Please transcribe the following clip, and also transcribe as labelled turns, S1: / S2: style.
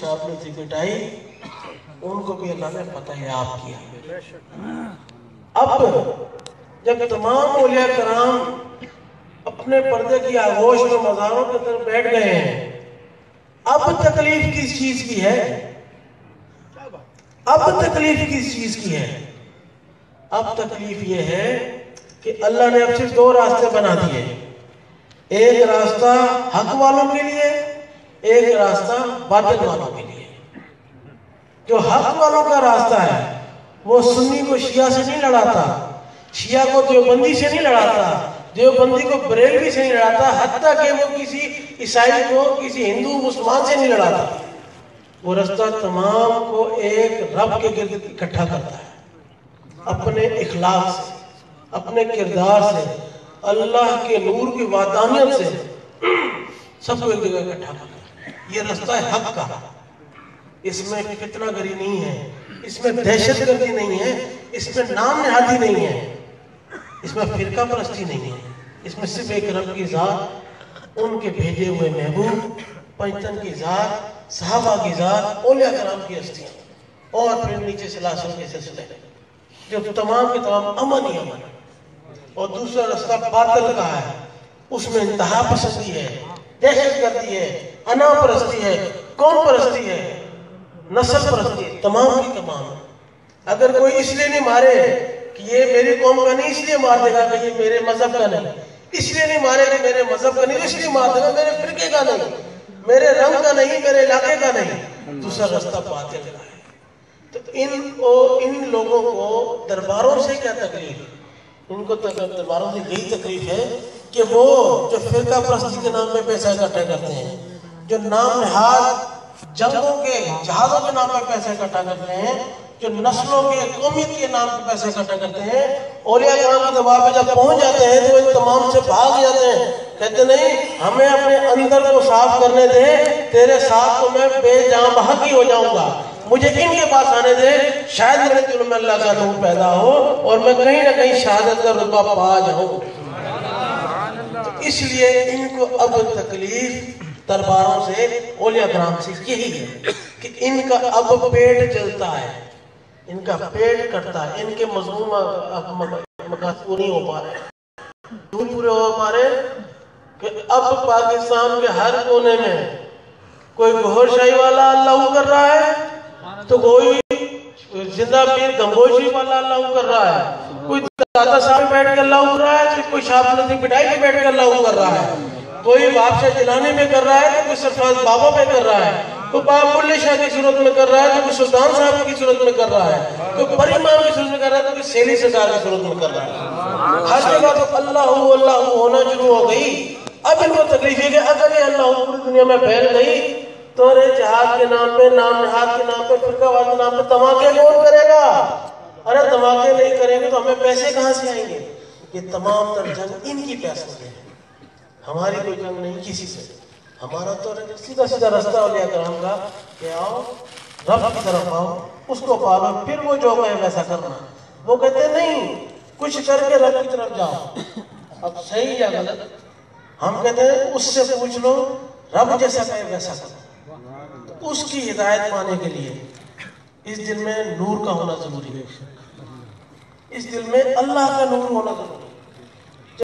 S1: शाबलती पिटाई, उनको भी अल्लाह ने फतह याब किया। अब जब तमाम औलिया कराम अपने पर्दे की आगोश में मज़ारों की तरफ बैठ गए हैं, अब तकलीफ किस चीज की है? अब तकलीफ किस चीज की है? अब तकलीफ ये है कि अल्लाह ने अब सिर्फ दो रास्ते बना दिए, एक रास्ता हक वालों के लिए, एक रास्ता बातिल वालों के लिए। जो हक वालों का रास्ता है वो सुन्नी को शिया से नहीं लड़ाता, शिया को देवबंदी से नहीं लड़ाता, देवबंदी को बरेलवी से नहीं लड़ाता, हत्ता कि वो किसी ईसाई को, किसी हिंदू मुसलमान से नहीं लड़ाता। वो रास्ता तमाम को एक रब के गिर्द इकट्ठा करता है, अपने इखलाक से, अपने किरदार से, अल्लाह के नूर की वादानियत से सबको एक जगह इकट्ठा करता है। ये रास्ता है हक का। इसमें फितना गरी नहीं है, इसमें दहशत गर्दी नहीं है, इसमें नाम नहादी नहीं है, इसमें फिरका परस्ती नहीं है, इसमें सिर्फ एक रब की ज़ात, उनके भेजे हुए महबूब, पंचतन की ज़ात, सहाबा की ज़ात, औलिया कराम की हस्तियाँ, और फिर नीचे से लाशों के सिलसिले जो तमाम के तमाम अमन ही अमन। और दूसरा रास्ता बातिल का है, उसमें इंतहा पसंदी है, दहशत गर्दी है, अना परस्ती है, कौम परस्ती है, नस्ल परस्ती है, तमाम की तमाम। अगर कोई इसलिए नहीं मारे कि ये मेरी कौम का नहीं, इसलिए मार देगा कि ये मेरे मजहब का नहीं, इसलिए नहीं मारे कि मेरे मजहब का नहीं, इसलिए मार देगा मेरे फिरके का नहीं, मेरे रंग का नहीं, मेरे इलाके का नहीं। दूसरा रास्ता बातिल का है। तो इन लोगों को दरबारों से क्या तकलीफ? इनको दरबारों से यही तकलीफ है कि वो जो फिरका परस्ती के नाम पे पैसा इकट्ठा करते हैं, जो नाम नहाद जंगों के जहाजों के नाम पे पैसा इकट्ठा करते हैं, जो नस्लों के कौमियत के नाम पे पैसा इकट्ठा करते हैं, औलिया कराम के दरबार पे जब पहुंच जाते हैं तो इन तमाम से भाग जाते हैं, कहते नहीं हमें अपने अंदर को साफ करने दे, तेरे साथ तो मैं बेजान बहक ही हो जाऊंगा, मुझे इनके पास आने दे, शायद मेरे दिल में अल्लाह का नूर पैदा हो और मैं कहीं ना कहीं शहादत का रुतबा पा जाऊं। तो इसलिए इनको अब तकलीफ दरबारों से, औलिया कराम से यही है कि इनका अब पेट जलता है, इनका पेट कटता है, इनके मजमून मकासद नहीं हो पा रहे, क्यों पूरे हो पा रहे कि अब पाकिस्तान के हर कोने में कोई गोहरशाही वाला अल्लाह कर रहा है, तो कोई जिंदा पीर गंगोशी वाला अल्लाह कर रहा है, कोई दादा साहब बैठ कर अल्लाह कर रहा है, तो कोई शाबलती पिटाई पे बैठ कर अल्लाह कर रहा है, कोई बादशाह जिलानी में कर रहा है, तो कोई सरफराज बाबा पे कर रहा है, कोई बाबुल्ले शाह की सूरत में कर रहा है, तो कोई सुल्तान साहब की सूरत में कर रहा है, कोई परिमाम की सूरत में कर रहा है, तो कोई सेली सरकार की सूरत में कर रहा है। हर जगह तो अल्लाह होना शुरू हो गई। अब इनको तकलीफ है कि अगर ये अल्लाह पूरी दुनिया में फैल गई तो अरे जहाद के नाम पे, नाम नहाद के नाम पे, फिरकावाद के नाम पे धमाके कौन करेगा? अरे धमाके नहीं करेंगे तो हमें पैसे कहाँ से आएंगे? ये तमाम तर जंग इनकी पैसों से है, हमारी कोई जंग नहीं किसी से। हमारा तो सीधा सीधा रास्ता औलिया कराम का कि आओ रब की तरफ आओ, उसको पालो, फिर वो जो कहे वैसा करना। वो कहते नहीं, कुछ करके रब की तरफ जाओ। अब सही या गलत हम कहते हैं उससे पूछ लो, रब जैसा कहे वैसा करो। तो उसकी हिदायत पाने के लिए इस दिल में नूर का होना जरूरी है, इस दिल में अल्लाह का नूर होना जरूरी है।